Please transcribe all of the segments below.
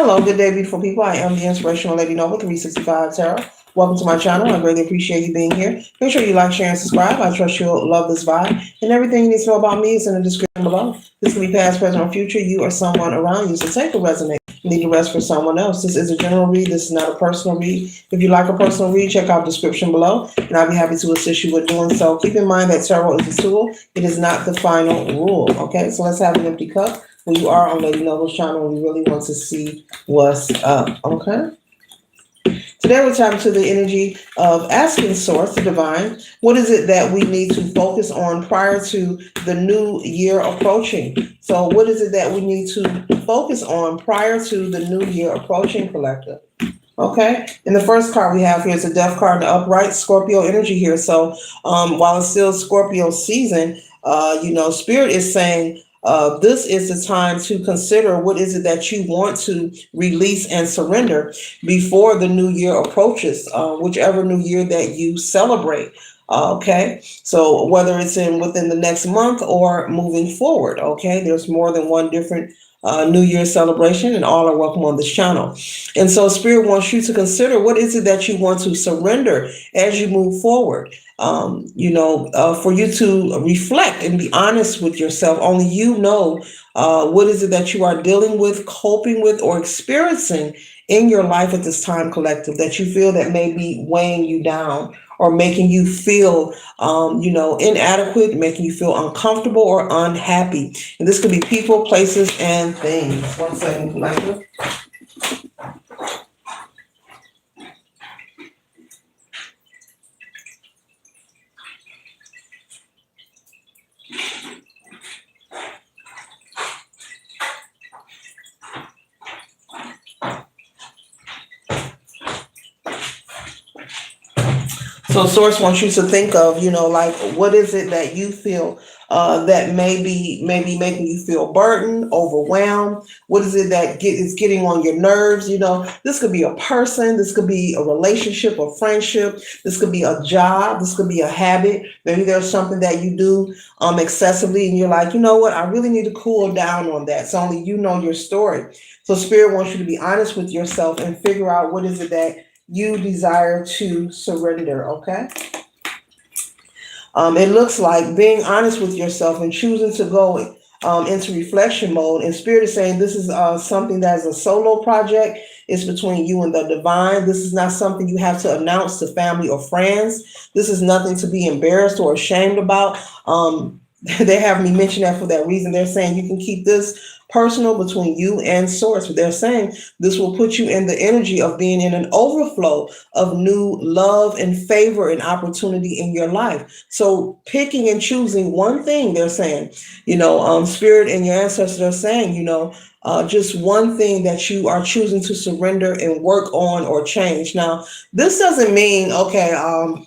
Hello, good day, beautiful people. I am the Inspirational Lady Noble 365 Tarot. Welcome to my channel. I greatly appreciate you being here. Make sure you like, share, and subscribe. I trust you'll love this vibe. And everything you need to know about me is in the description below. This can be past, present, or future. You or someone around you. So take a resonate. Leave the rest for someone else. This is a general read. This is not a personal read. If you like a personal read, check out the description below. And I'll be happy to assist you with doing so. Keep in mind that tarot is a tool. It is not the final rule. Okay, so let's have an empty cup. When you are on Lady Noble's channel, we really want to see what's up, okay? Today we're tapping to the energy of asking Source, the Divine, what is it that we need to focus on prior to the new year approaching? So what is it that we need to focus on prior to the new year approaching, collective? Okay, and the first card we have here is a Death card in the upright, Scorpio energy here. So while it's still Scorpio season, Spirit is saying, this is the time to consider what is it that you want to release and surrender before the new year approaches, whichever new year that you celebrate. Okay, so whether it's within the next month or moving forward. Okay, there's more than one different New Year's celebration, and all are welcome on this channel. And so Spirit wants you to consider what is it that you want to surrender as you move forward. For you to reflect and be honest with yourself. Only you know what is it that you are dealing with, coping with, or experiencing in your life at this time, collective, that you feel that may be weighing you down or making you feel, inadequate, making you feel uncomfortable or unhappy. And this could be people, places, and things. 1 second, collective. So Source wants you to think of, what is it that you feel that may be making you feel burdened, overwhelmed? What is it that is getting on your nerves? This could be a person, this could be a relationship, a friendship, this could be a job, this could be a habit. Maybe there's something that you do excessively and you're like, you know what, I really need to cool down on that. So only you know your story. So Spirit wants you to be honest with yourself and figure out what is it that you desire to surrender, okay? It looks like being honest with yourself and choosing to go into reflection mode. And Spirit is saying this is something that's a solo project. It's between you and the divine. This is not something you have to announce to family or friends. This is nothing to be embarrassed or ashamed about. They have me mention that for that reason. They're saying you can keep this personal between you and Source. But they're saying this will put you in the energy of being in an overflow of new love and favor and opportunity in your life. So picking and choosing one thing, they're saying, Spirit and your ancestors are saying, just one thing that you are choosing to surrender and work on or change. Now, this doesn't mean, okay, I'm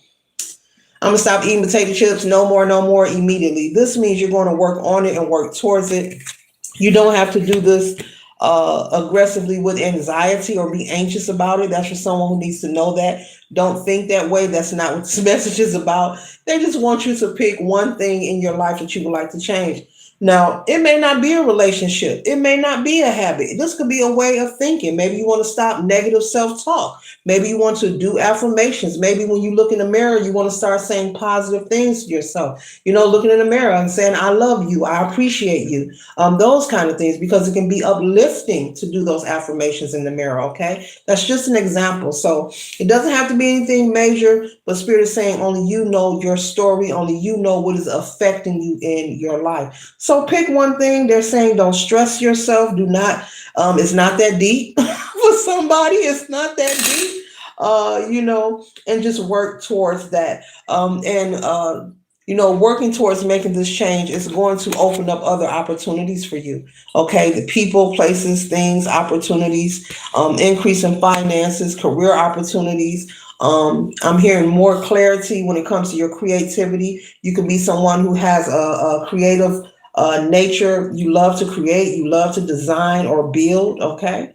gonna stop eating potato chips, no more immediately. This means you're going to work on it and work towards it. You don't have to do this aggressively with anxiety or be anxious about it. That's for someone who needs to know that. Don't think that way. That's not what this message is about. They just want you to pick one thing in your life that you would like to change. Now, it may not be a relationship. It may not be a habit. This could be a way of thinking. Maybe you want to stop negative self-talk. Maybe you want to do affirmations. Maybe when you look in the mirror, you want to start saying positive things to yourself. Looking in the mirror and saying, I love you. I appreciate you. Those kind of things, because it can be uplifting to do those affirmations in the mirror, okay? That's just an example. So it doesn't have to be anything major, but Spirit is saying only you know your story. Only you know what is affecting you in your life. So pick one thing. They're saying don't stress yourself. Do not, it's not that deep for somebody. It's not that deep, and just work towards that. Working towards making this change is going to open up other opportunities for you. Okay. The people, places, things, opportunities, increase in finances, career opportunities. I'm hearing more clarity when it comes to your creativity. You could be someone who has a creative nature. You love to create, you love to design or build. Okay.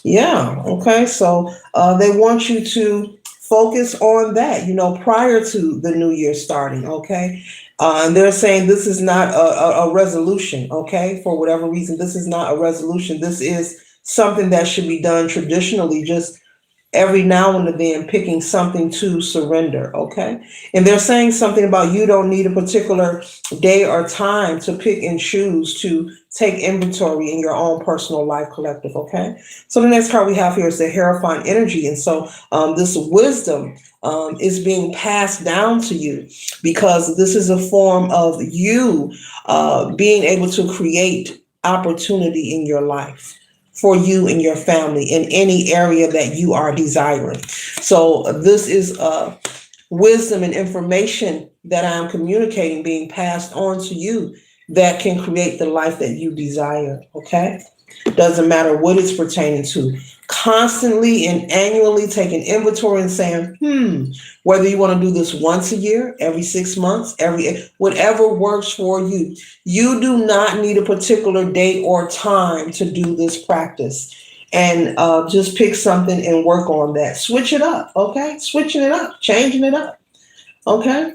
Yeah. Okay. So they want you to focus on that, prior to the new year starting. Okay. And they're saying this is not a resolution. Okay. For whatever reason, this is not a resolution. This is something that should be done traditionally, just every now and then picking something to surrender, okay? And they're saying something about you don't need a particular day or time to pick and choose to take inventory in your own personal life collective, okay? So the next card we have here is the Hierophant energy. And so this wisdom is being passed down to you because this is a form of you being able to create opportunity in your life for you and your family in any area that you are desiring. So this is wisdom and information that I'm communicating being passed on to you that can create the life that you desire, okay? Doesn't matter what it's pertaining to. Constantly and annually taking inventory and saying, whether you want to do this once a year, every 6 months, whatever works for you. You do not need a particular date or time to do this practice. And just pick something and work on that. Switch it up, okay? Switching it up, changing it up, okay?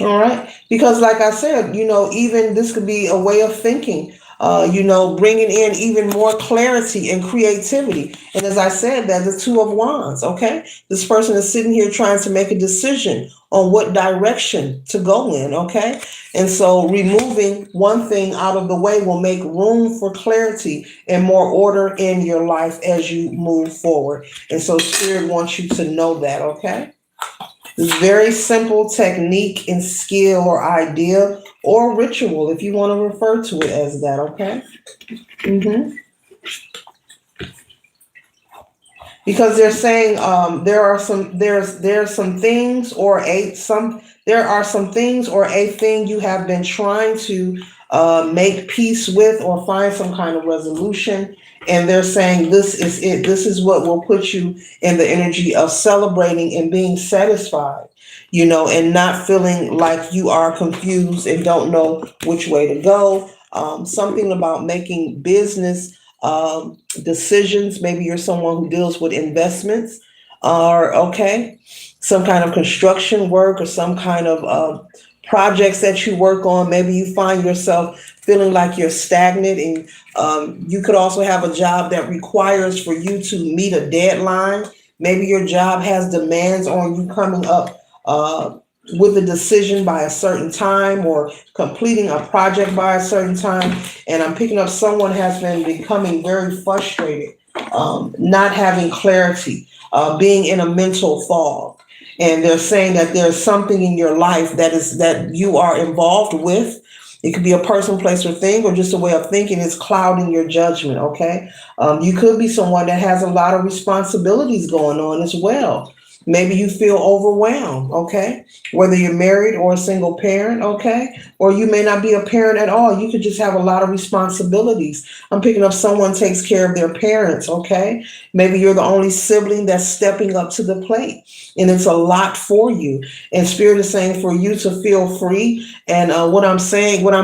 All right. Because, like I said, even this could be a way of thinking, bringing in even more clarity and creativity. And as I said, that's the Two of Wands. Okay. This person is sitting here trying to make a decision on what direction to go in. Okay. And so removing one thing out of the way will make room for clarity and more order in your life as you move forward. And so Spirit wants you to know that. Okay. Very simple technique and skill or idea or ritual, if you want to refer to it as that, okay? Because they're saying there are some things or a thing you have been trying to make peace with or find some kind of resolution. And they're saying this is it. This is what will put you in the energy of celebrating and being satisfied, and not feeling like you are confused and don't know which way to go. Something about making business decisions. Maybe you're someone who deals with investments or, okay, some kind of construction work or some kind of projects that you work on. Maybe you find yourself feeling like you're stagnant, and you could also have a job that requires for you to meet a deadline. Maybe your job has demands on you coming up with a decision by a certain time or completing a project by a certain time. And I'm picking up someone has been becoming very frustrated, not having clarity, being in a mental fog. And they're saying that there's something in your life that you are involved with. It could be a person, place, or thing, or just a way of thinking is clouding your judgment, okay? You could be someone that has a lot of responsibilities going on as well. Maybe you feel overwhelmed, okay? Whether you're married or a single parent, okay? Or you may not be a parent at all. You could just have a lot of responsibilities. I'm picking up someone takes care of their parents, okay? Maybe you're the only sibling that's stepping up to the plate, and it's a lot for you. And Spirit is saying for you to feel free. And what I'm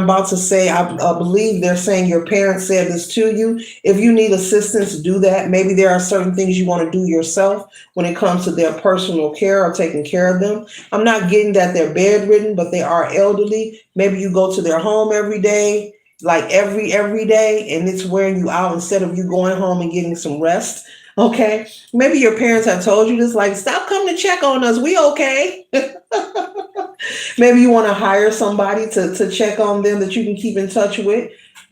about to say, I believe they're saying your parents said this to you. If you need assistance, do that. Maybe there are certain things you want to do yourself when it comes to their personal care or taking care of them. I'm not getting that they're bedridden, but they are elderly. Maybe you go to their home every day, like every day, and it's wearing you out instead of you going home and getting some rest. Okay. Maybe your parents have told you this, like, stop coming to check on us. We okay. Maybe you want to hire somebody to check on them that you can keep in touch with,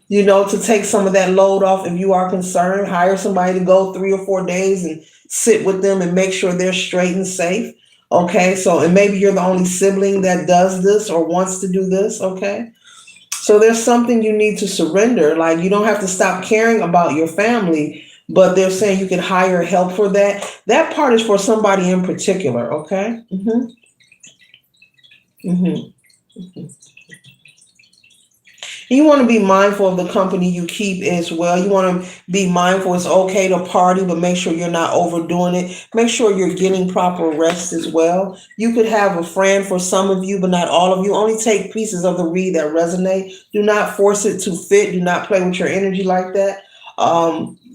to take some of that load off if you are concerned. Hire somebody to go 3 or 4 days and sit with them and make sure they're straight and safe. Okay. So, and maybe you're the only sibling that does this or wants to do this. Okay. So there's something you need to surrender. Like, you don't have to stop caring about your family, but they're saying you can hire help for that. That part is for somebody in particular. Okay. You want to be mindful of the company you keep as well. You want to be mindful it's okay to party, but make sure you're not overdoing it. Make sure you're getting proper rest as well. You could have a friend for some of you, but not all of you. Only take pieces of the read that resonate. Do not force it to fit. Do not play with your energy like that.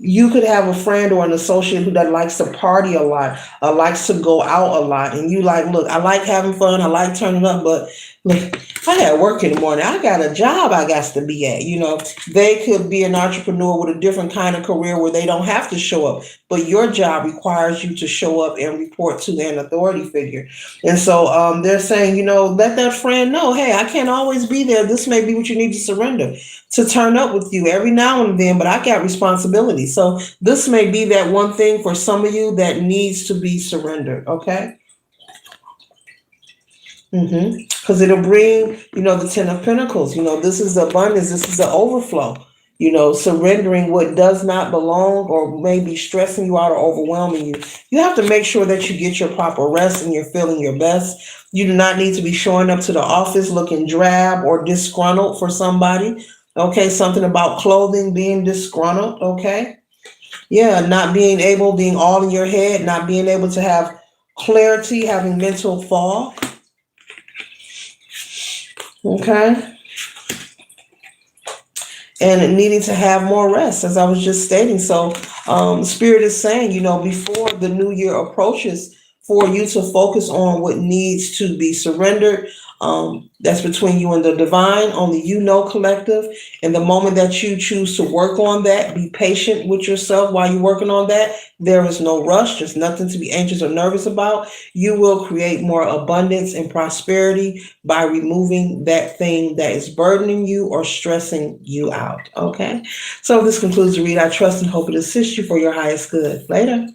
you could have a friend or an associate who that likes to party a lot, likes to go out a lot, and you like, look, I like having fun, I like turning up, but look, I got to work in the morning. I got a job I got to be at. They could be an entrepreneur with a different kind of career where they don't have to show up, but your job requires you to show up and report to an authority figure. And so they're saying, let that friend know, hey, I can't always be there. This may be what you need to surrender to turn up with you every now and then, but I got responsibility. So this may be that one thing for some of you that needs to be surrendered. Okay. Because it'll bring, the Ten of Pentacles. This is the abundance. This is the overflow. Surrendering what does not belong or maybe stressing you out or overwhelming you. You have to make sure that you get your proper rest and you're feeling your best. You do not need to be showing up to the office looking drab or disgruntled for somebody. Okay, something about clothing, being disgruntled. Okay. Yeah, not being all in your head, not being able to have clarity, having mental fog. Okay. And needing to have more rest, as I was just stating. So Spirit is saying, before the new year approaches, for you to focus on what needs to be surrendered. That's between you and the divine, only collective. And the moment that you choose to work on that, be patient with yourself while you're working on that. There is no rush. There's nothing to be anxious or nervous about. You will create more abundance and prosperity by removing that thing that is burdening you or stressing you out. Okay. So this concludes the read. I trust and hope it assists you for your highest good. Later.